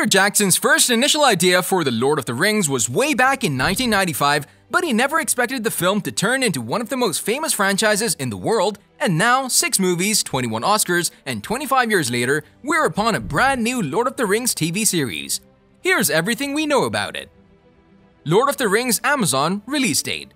Peter Jackson's first initial idea for The Lord of the Rings was way back in 1995, but he never expected the film to turn into one of the most famous franchises in the world, and now, 6 movies, 21 Oscars, and 25 years later, we're upon a brand new Lord of the Rings TV series. Here's everything we know about it. Lord of the Rings Amazon release date.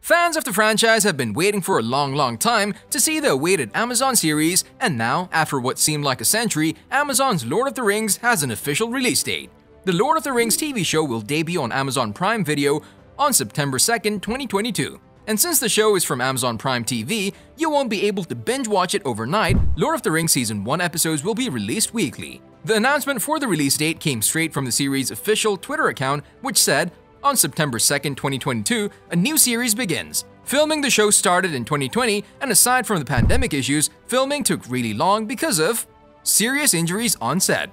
Fans of the franchise have been waiting for a long time to see the awaited Amazon series, and now, after what seemed like a century, Amazon's Lord of the Rings has an official release date. The Lord of the Rings TV show will debut on Amazon Prime Video on September 2nd, 2022. And since the show is from Amazon Prime TV, you won't be able to binge watch it overnight. Lord of the Rings Season 1 episodes will be released weekly. The announcement for the release date came straight from the series' official Twitter account, which said, on September 2nd, 2022, a new series begins. Filming the show started in 2020, and aside from the pandemic issues, filming took really long because of serious injuries on set.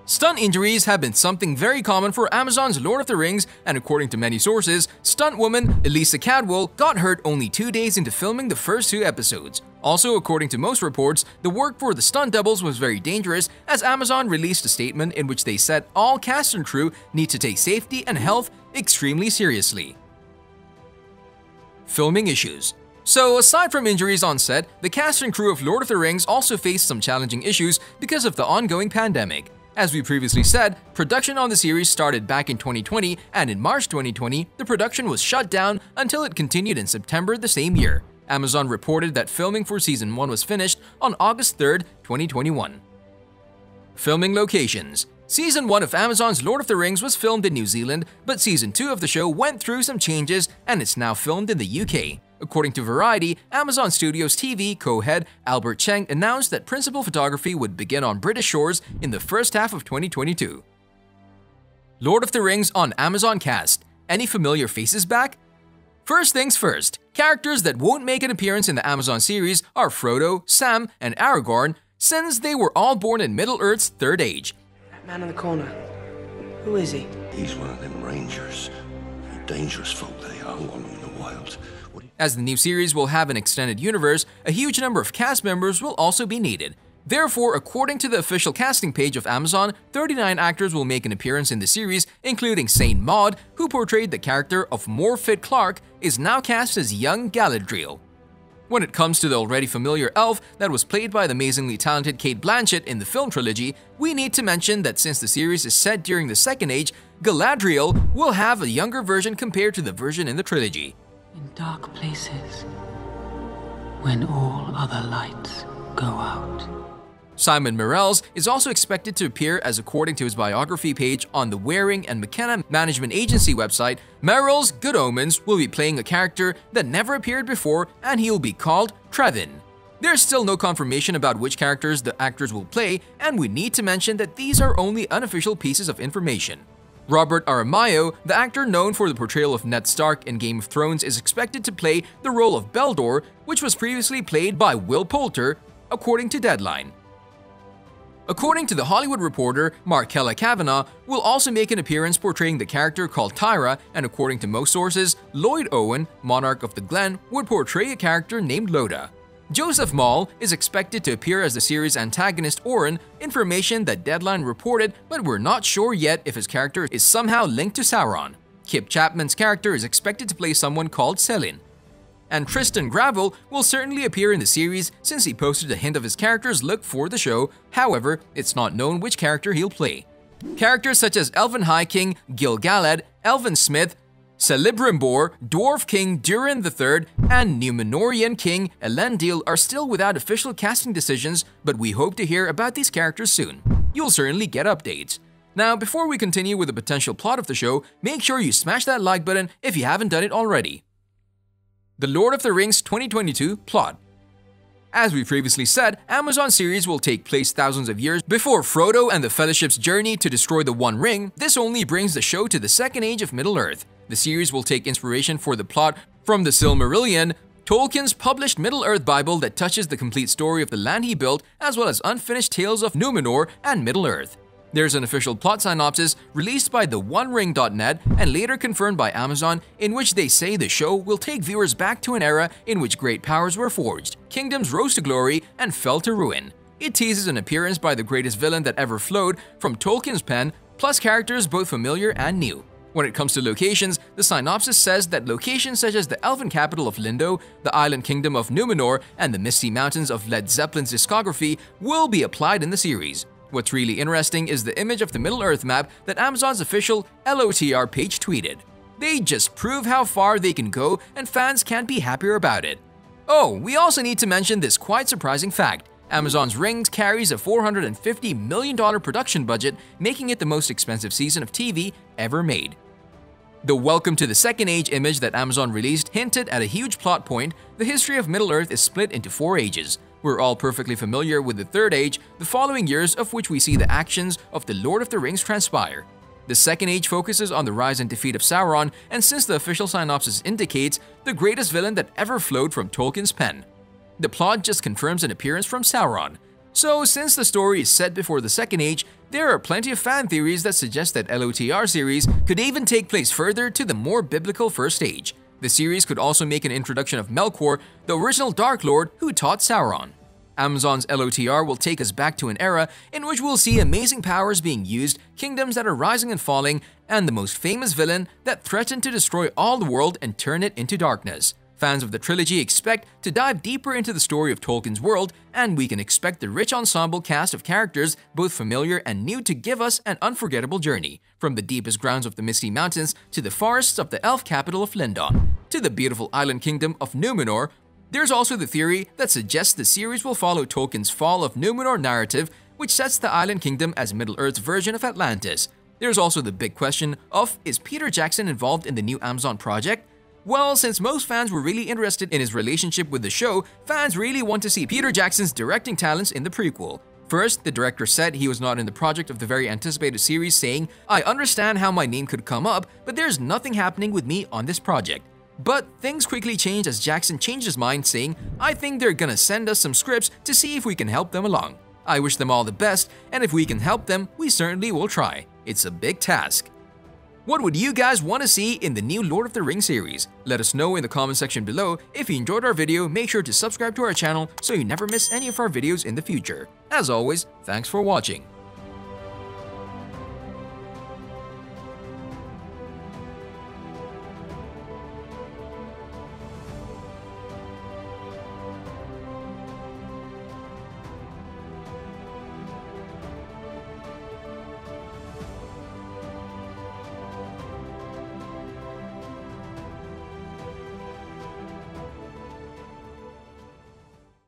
Stunt injuries have been something very common for Amazon's Lord of the Rings, and according to many sources, stunt woman Elisa Cadwell got hurt only 2 days into filming the first 2 episodes. Also, according to most reports, the work for the stunt doubles was very dangerous, as Amazon released a statement in which they said all cast and crew need to take safety and health extremely seriously. Filming issues. So, aside from injuries on set, the cast and crew of Lord of the Rings also faced some challenging issues because of the ongoing pandemic. As we previously said, production on the series started back in 2020, and in March 2020, the production was shut down until it continued in September the same year. Amazon reported that filming for Season 1 was finished on August 3rd, 2021. Filming locations. Season 1 of Amazon's Lord of the Rings was filmed in New Zealand, but Season 2 of the show went through some changes and it's now filmed in the UK. According to Variety, Amazon Studios TV co-head Albert Cheng announced that principal photography would begin on British shores in the first half of 2022. Lord of the Rings on Amazon cast. Any familiar faces back? First things first, characters that won't make an appearance in the Amazon series are Frodo, Sam, and Aragorn, since they were all born in Middle-earth's Third Age. That man in the corner, who is he? He's one of them rangers. Dangerous folk they are along in the wild. As the new series will have an extended universe, a huge number of cast members will also be needed. Therefore, according to the official casting page of Amazon, 39 actors will make an appearance in the series, including Saint Maud, who portrayed the character of Morfydd Clark, is now cast as young Galadriel. When it comes to the already familiar elf that was played by the amazingly talented Cate Blanchett in the film trilogy, we need to mention that since the series is set during the Second Age, Galadriel will have a younger version compared to the version in the trilogy. In dark places, when all other lights go out. Simon Morales is also expected to appear, as according to his biography page on the Waring and McKenna Management Agency website, Meryl's Good Omens will be playing a character that never appeared before, and he will be called Trevin. There's still no confirmation about which characters the actors will play, and we need to mention that these are only unofficial pieces of information. Robert Aramayo, the actor known for the portrayal of Ned Stark in Game of Thrones, is expected to play the role of Beldor, which was previously played by Will Poulter, according to Deadline. According to The Hollywood Reporter, Markella Kavanagh will also make an appearance portraying the character called Tyra, and according to most sources, Lloyd Owen, Monarch of the Glen, would portray a character named Loda. Joseph Mawle is expected to appear as the series' antagonist Oren, information that Deadline reported, but we're not sure yet if his character is somehow linked to Sauron. Kip Chapman's character is expected to play someone called Selin. And Tristan Gravel will certainly appear in the series since he posted a hint of his character's look for the show. However, it's not known which character he'll play. Characters such as Elven High King Gil-galad, Elven Smith, Celebrimbor, Dwarf King Durin III, and Númenórean King Elendil are still without official casting decisions, but we hope to hear about these characters soon. You'll certainly get updates. Now, before we continue with the potential plot of the show, make sure you smash that like button if you haven't done it already. The Lord of the Rings 2022 plot. As we previously said, Amazon series will take place thousands of years before Frodo and the Fellowship's journey to destroy the One Ring. This only brings the show to the Second Age of Middle-earth. The series will take inspiration for the plot from the Silmarillion, Tolkien's published Middle-earth Bible that touches the complete story of the land he built, as well as unfinished tales of Numenor and Middle-earth. There's an official plot synopsis released by theonering.net and later confirmed by Amazon, in which they say the show will take viewers back to an era in which great powers were forged, kingdoms rose to glory, and fell to ruin. It teases an appearance by the greatest villain that ever flowed from Tolkien's pen, plus characters both familiar and new. When it comes to locations, the synopsis says that locations such as the elven capital of Lindo, the island kingdom of Numenor, and the misty mountains of Led Zeppelin's discography will be applied in the series. What's really interesting is the image of the Middle-earth map that Amazon's official LOTR page tweeted. They just prove how far they can go, and fans can't be happier about it. Oh, we also need to mention this quite surprising fact. Amazon's Rings carries a $450 million production budget, making it the most expensive season of TV ever made. The Welcome to the Second Age image that Amazon released hinted at a huge plot point. The history of Middle-earth is split into 4 ages. We're all perfectly familiar with the Third Age, the following years of which we see the actions of the Lord of the Rings transpire. The Second Age focuses on the rise and defeat of Sauron, and since the official synopsis indicates, the greatest villain that ever flowed from Tolkien's pen. The plot just confirms an appearance from Sauron. So, since the story is set before the Second Age, there are plenty of fan theories that suggest that LOTR series could even take place further to the more biblical First Age. The series could also make an introduction of Melkor, the original Dark Lord who taught Sauron. Amazon's LOTR will take us back to an era in which we'll see amazing powers being used, kingdoms that are rising and falling, and the most famous villain that threatened to destroy all the world and turn it into darkness. Fans of the trilogy expect to dive deeper into the story of Tolkien's world, and we can expect the rich ensemble cast of characters, both familiar and new, to give us an unforgettable journey, from the deepest grounds of the Misty Mountains to the forests of the elf capital of Lindon, to the beautiful island kingdom of Numenor. There's also the theory that suggests the series will follow Tolkien's Fall of Numenor narrative, which sets the island kingdom as Middle-earth's version of Atlantis. There's also the big question of, is Peter Jackson involved in the new Amazon project? Well, since most fans were really interested in his relationship with the show, fans really want to see Peter Jackson's directing talents in the prequel. First, the director said he was not in the project of the very anticipated series, saying, "I understand how my name could come up, but there's nothing happening with me on this project." But things quickly changed as Jackson changed his mind, saying, "I think they're gonna send us some scripts to see if we can help them along. I wish them all the best, and if we can help them, we certainly will try. It's a big task." What would you guys want to see in the new Lord of the Rings series? Let us know in the comment section below. If you enjoyed our video, make sure to subscribe to our channel so you never miss any of our videos in the future. As always, thanks for watching.